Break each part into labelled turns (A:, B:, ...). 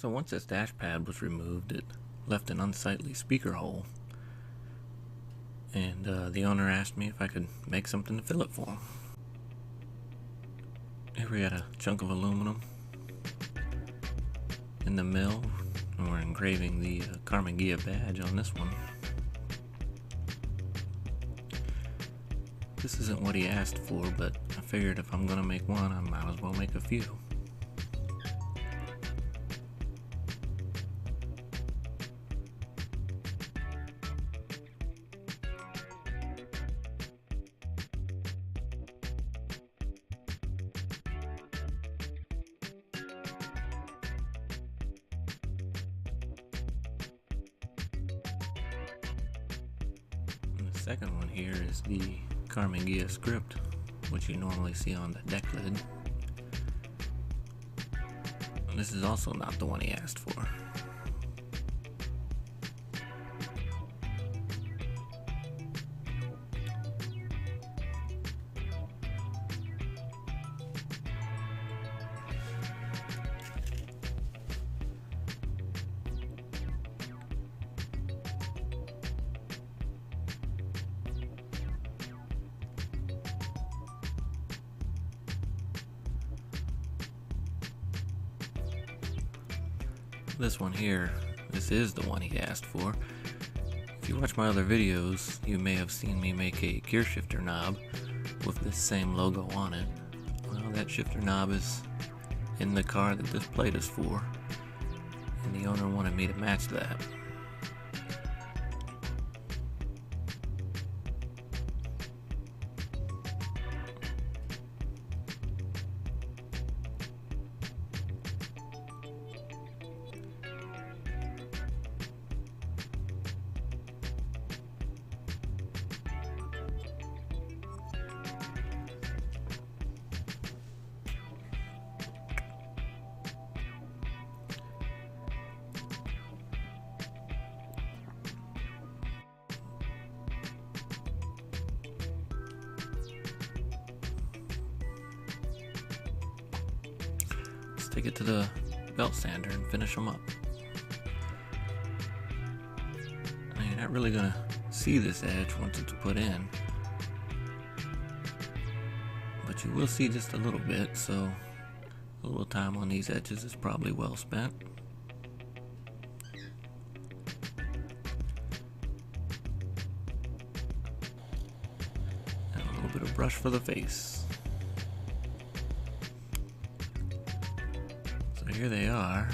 A: So once this dash pad was removed, it left an unsightly speaker hole, and the owner asked me if I could make something to fill it for him. Here we had a chunk of aluminum in the mill, and we're engraving the Karmann Ghia badge on this one. This isn't what he asked for, but I figured if I'm gonna make one, I might as well make a few. The second one here is the Karmann Ghia script, which you normally see on the deck lid. This is also not the one he asked for. This one here, this is the one he asked for. If you watch my other videos, you may have seen me make a gear shifter knob with this same logo on it. Well, that shifter knob is in the car that this plate is for, and the owner wanted me to match that. Take it to the belt sander and finish them up. Now, you're not really gonna see this edge once it's put in, but you will see just a little bit, so a little time on these edges is probably well spent. And a little bit of brush for the face. Here they are.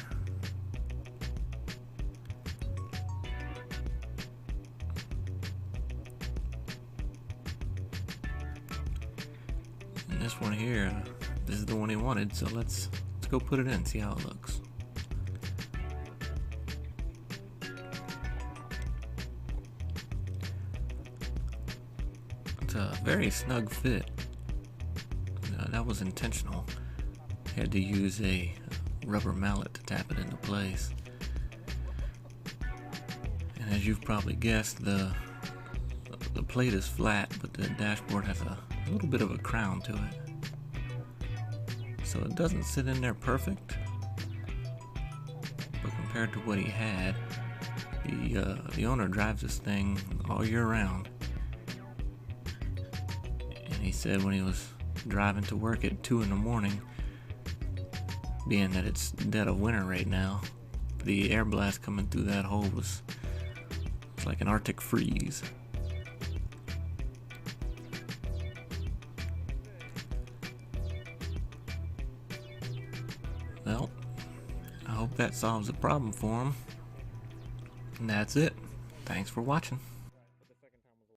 A: And this one here, this is the one he wanted, so let's go put it in, see how it looks. It's a very snug fit. That was intentional. Had to use a rubber mallet to tap it into place. And as you've probably guessed, the plate is flat, but the dashboard has a little bit of a crown to it. So it doesn't sit in there perfect, but compared to what he had, the owner drives this thing all year round. And he said when he was driving to work at 2 in the morning, being that it's dead of winter right now, the air blast coming through that hole was like an Arctic freeze. Well, I hope that solves the problem for him. And that's it. Thanks for watching.